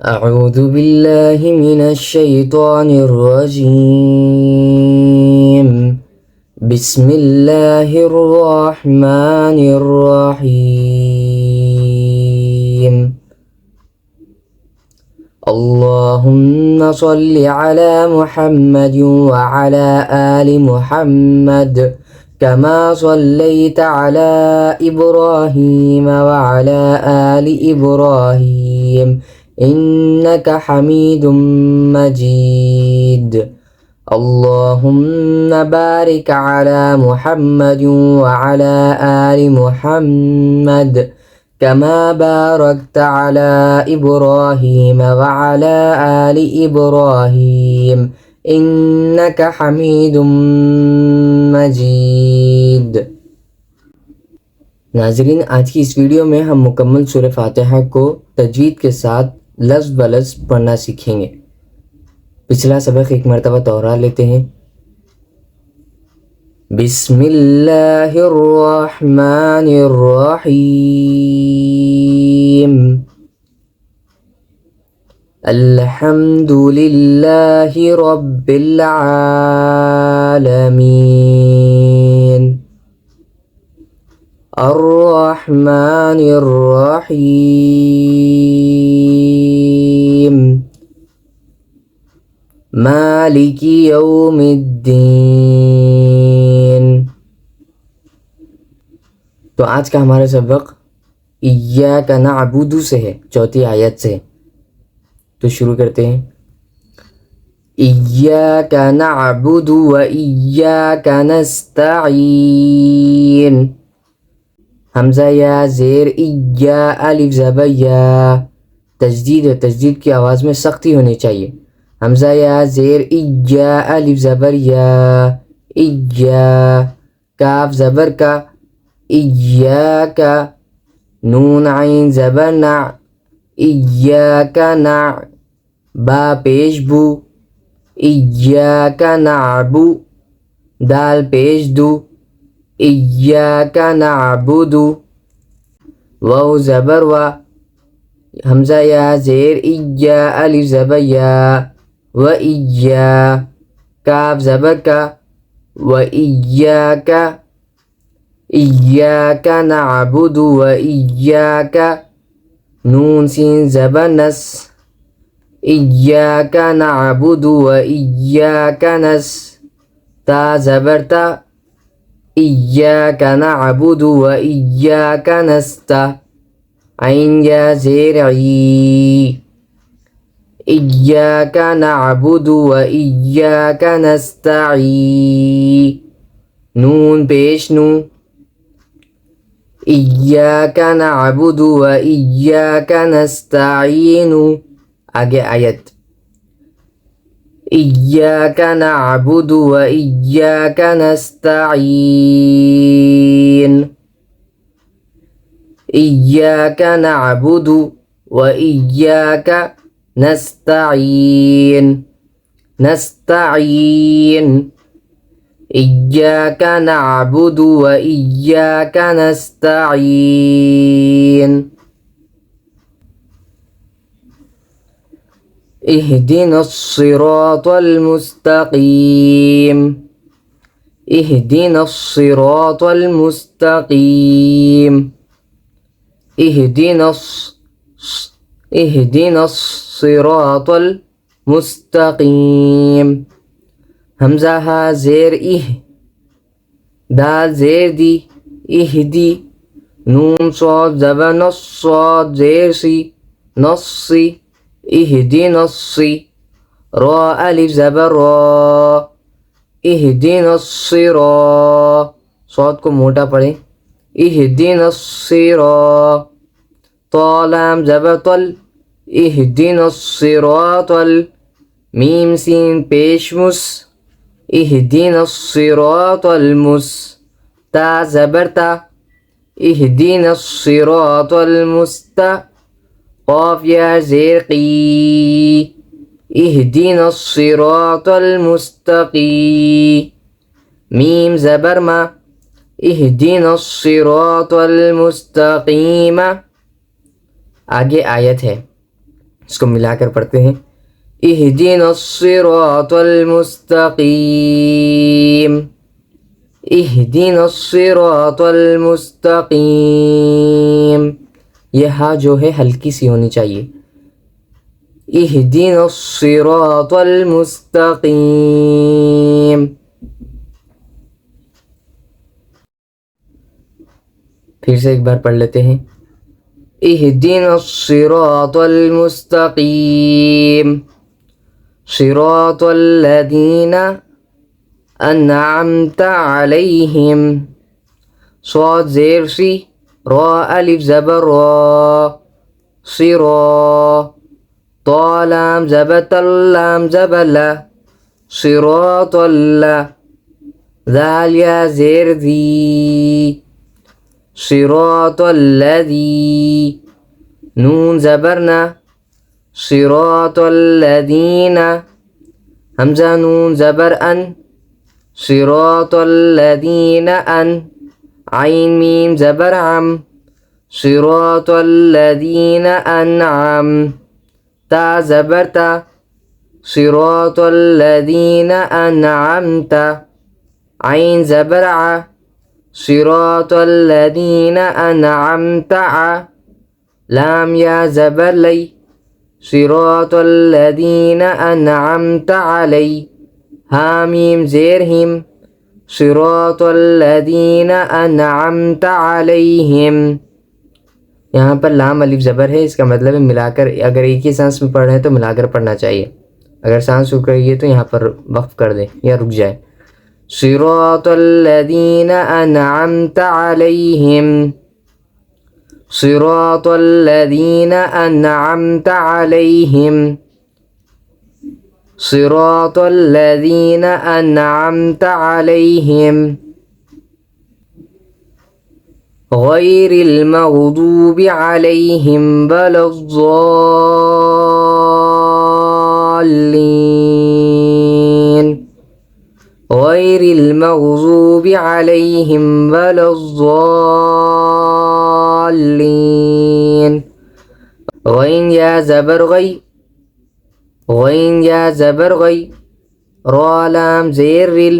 أعوذ بالله من الشيطان الرجيم. بسم الله الرحمن الرحيم. اللهم صل على محمد وعلى آل محمد كما صليت على إبراهيم وعلى آل إبراهيم إنك حميد مجيد. اللهم بارك على محمد وعلى آل محمد كما باركت على إبراهيم وعلى آل إبراهيم إنك حميد मजीद। नाजरीन, आज की इस वीडियो में हम मुकम्मल सूरह फातिहा को तजवीद के साथ लफ्ज़ ब लफ्ज़ पढ़ना सीखेंगे। पिछला सबक एक मरतबा दोहरा लेते हैं। बिस्मिल्लाहिर्रहमानिर्रहीम। अल्हम्दुलिल्लाहि रब्बिल आलमीन। अर्रहमानिर्रहीम। मालिकी यौमिद्दीन। तो आज का हमारा सबक इय्याका नअबुदु से है, चौथी आयत से। तो शुरू करते हैं। इय्याका नअबुदु व इय्याका नस्तईन। हमजा या ज़ेर इय्या अलिफ ज़बर या। तजदीद है, तजदीद की आवाज़ में सख्ती होनी चाहिए। हमजा या ज़ेर इय्या अलिफ ज़बर या। इय्या काफ ज़बर का। इय्याका नून आइन ज़बर ना। इय्याका ना बा पेश बू। इय्याका नअबु दाल पेश दू। इय्याका नअबुदु वाव ज़बर वा। हमजा या ज़ेर इय्या अलिफ ज़बर या। व इय्या काफ ज़बर का। व इय्याका इय्याका नअबुदु व इय्याका नून सीन ज़बर नस। इय्याका नअबुदु व इय्याका नस ता ज़बर ता। इय्याका नअबुदु व इय्याका नस्ता आइन या ज़ेर ई। इय्याका नअबुदु व इय्याका नस्तईन नून पेश नू। इय्याका नअबुदु व इय्याका नस्तईन। आगे आयत। इय्याका नअबुदु व इय्याका नस्तईन। इय्याका नअबुदु व इय्याका नस्तईन। नस्तईन इय्याका नअबुदु व इय्याका नस्तईन। इहदिनस सिरातल मुस्तकीम। इहदिनस सिरातल मुस्तकीम। इहदिनस सिरातल मुस्तकीम। हमजा हा ज़ेर इह दाल ज़ेर दी। इहदी नून सौद ज़बर नस सौद ज़ेर सी नस्सी। इहदिनस्सी रा अलिफ ज़बर रा। इहदिनस्सिरा सौद को मोटा पढ़े। इहदिनस्सिरा ता लाम ज़बर तल। इहदिनस्सिरातल मीम सीन पेशमुस। इहदिनस्सिरातल मुस ता ज़बर ता। इहदिनस्सिरातल मुस्ता क़ाफ या ज़ेर क़ी। इहदिनस सिरातल मुस्तक़ीम मीम ज़बर मा। इहदिनस सिरातल मुस्तक़ीम। आगे आयत है। इसको मिलाकर पढ़ते हैं। इहदिनस सिरातल मुस्तकीम, इहदिनस सिरातल मुस्तकीम। यह हा जो है हल्की सी होनी चाहिए। इहदिनस सिरातल मुस्तकीम। फिर से एक बार पढ़ लेते हैं। इहदिनस सिरातल मुस्तकीम, सिरातल लदीना अन्अमत अलैहिम। स्वाद ज़ेर सी, रा अलिफ ज़बर रा, सिरा। तो लाम ज़बर तल्लाम ज़बर ला, सिरातल्ला। दाल या ज़ेर दी, सिरातल्लज़ी। नून ज़बरना, सिरातल्लज़ीना। हमज़ा नून ज़बर अन, सिरातल्लज़ीना अन। आइन मीम ज़बर अम, सिरातल्लज़ीना अनअम। ता ज़बर ता, सिरातल्लज़ीना अनअमत। आइन ज़बर आ, सिरातल्लज़ीना अनअमत आ। लाम या ज़बर लै, सिरातल्लज़ीना अनअमत अलै। हामीम ज़ेर हिम, सिरातल्लज़ीना अनअमत अलैहिम। यहाँ पर लाम अलिफ ज़बर है, इसका मतलब है मिलाकर, अगर एक ही सांस में पढ़ रहे हैं तो मिलाकर पढ़ना चाहिए। अगर सांस रुक रही है तो यहाँ पर वक्फ कर दें या रुक जाए। सिरातल्लज़ीना अनअमत अलैहिम, सिरातल्लज़ीना अनअमत अलैहिम, सिरातल्लज़ीना अनअमत अलैहिम। गैरिल मग़दूबि अलैहिम वलद्दाल्लीन, गैरिल मग़दूबि अलैहिम वलद्दाल्लीन। गैन या ज़बर गै, गैन या ज़बर गै। रा लाम ज़ेर रिल,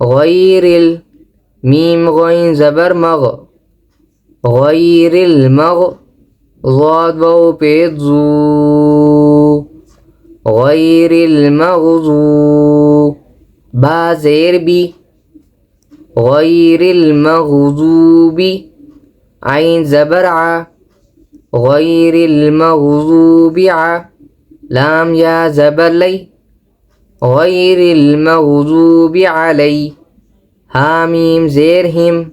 गैरिल। मीम गैन ज़बर मग, गैरिल मग। ज़ाद वाव पेश ज़ू, गैरिल मग़ज़ू। बा ज़ेर बी, गैरिल मग़ज़ूबी। आइन ज़बर आ, गैरिल मग़ज़ूबि आ। लाम या ज़बर लै, गैरिल मग़ज़ूबि अलै। हामीम ज़ेर हिम,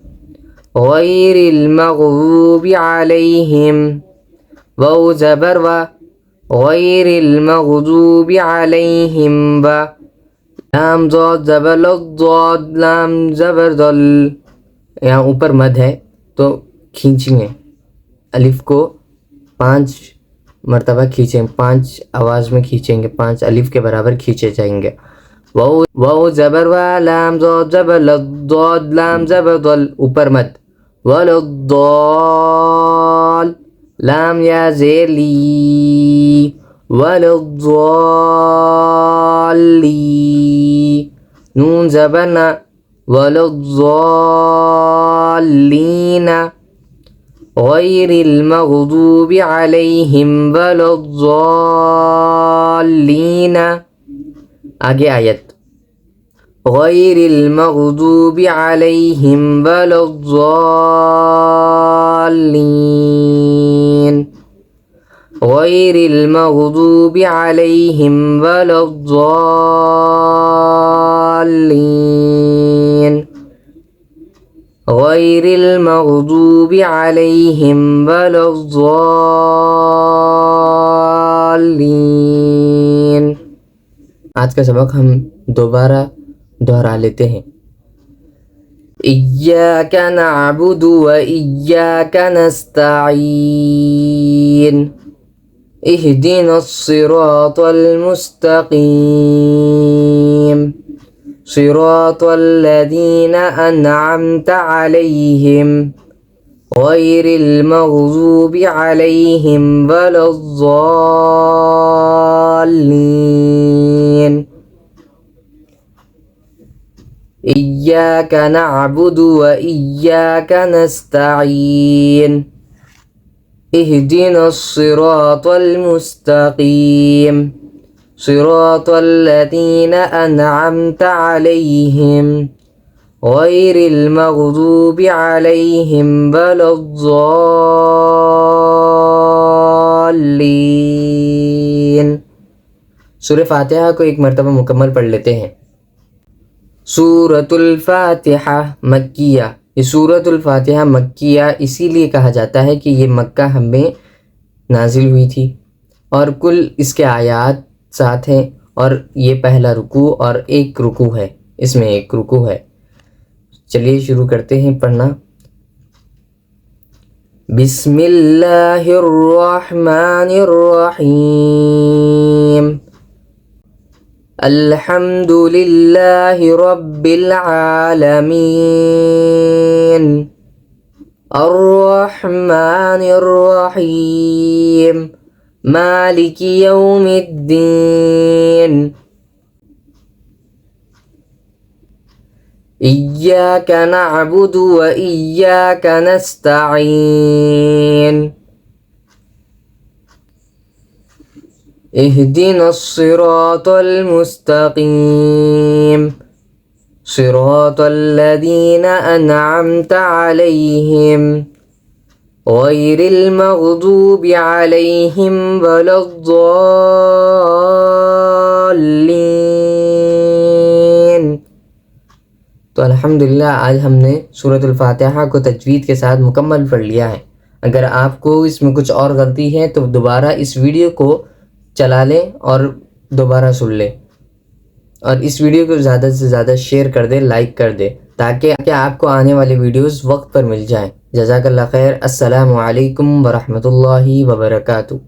गैरिल मग़ज़ूबि अलैहिम। वाव ज़बर वा, गैरिल मग़ज़ूबि अलैहिम वा। लाम ज़ाद ज़बर ज़ाद, लाम ज़बर ज़ल। यहाँ ऊपर मद है तो खींचेंगे, अलिफ को 5 मरतबा खींचेंगे, 5 आवाज़ में खींचेंगे, 5 अलिफ के बराबर खींचे जाएंगे। वाव ज़बर वा, लाम ज़ाद ज़बर ज़ाद, लाम ज़बर ज़ल, ऊपर मद। वलद्दाल, लाम या ज़ेर ली, वलद्दाली। नून ज़बर ना, वलद्दालीना। गैरिल मग़दूबि अलैहिम वलद्दालीना। आगे आयत। गैरिल मग़दूबि अलैहिम वलद्दालीन, गैरिल मग़दूबि अलैहिम वलद्दालीन, गैरिल मग़दूबि अलैहिम वलद्दालीन। आज का सबक हम दोबारा दोहरा लेते हैं। इय्याका नअबुदु व इय्याका नस्तईन, इहदिनस सिरातल मुस्तकीम, सिरातल लज़ीना अनअमत अलैहिम, गैरिल मग़ज़ूबि अलैहिम वलज़्ज़ाल्लीन। इय्याका नअबुदु व इय्याका नस्तईन। इहदिनस सिरातल मुस्तक़ीम सिरातल लज़ीना अनअमता अलैहिम गैरिल मग़ज़ूबि अलैहिम वलज़्ज़ाल्लीन। सूरह फातिहा को एक मरतबा मुकम्मल पढ़ लेते हैं। सूरतुल फातिहा मक्किया। ये सूरतुल फातिहा मक्किया इसीलिए कहा जाता है कि ये मक्का में नाजिल हुई थी और कुल इसके आयात 7 हैं और ये पहला रुकू और एक रुकू है, इसमें एक रुकू है। चलिए शुरू करते हैं पढ़ना। बिस्मिल्लाहिर्रहमानिर्रहीम। अल्हम्दुलिल्लाहि रब्बिल आलमीन अर्रहमानिर्रहीम मालिकि यौमिद्दीन। इय्याका नअबुदु व इय्याका नस्तईन। इहदिनस सिरातल मुस्तक़ीम सिरातल लज़ीना अनअमता अलैहिम गैरिल मग़ज़ूबि अलैहिम वलज़्ज़ाल्लीन। तो अल्हम्दुलिल्लाह आज हमने सूरतुल फातिहा को तजवीद के साथ मुकम्मल पढ़ लिया है। अगर आपको इसमें कुछ और गलती है तो दोबारा इस वीडियो को चला लें और दोबारा सुन लें और इस वीडियो को ज़्यादा से ज़्यादा शेयर कर दें, लाइक कर दें ताकि आपको आने वाले वीडियोस वक्त पर मिल जाएं। जज़ाकल्लाह खैर। अस्सलामु अलैकुम व रहमतुल्लाहि व बरकातुहू।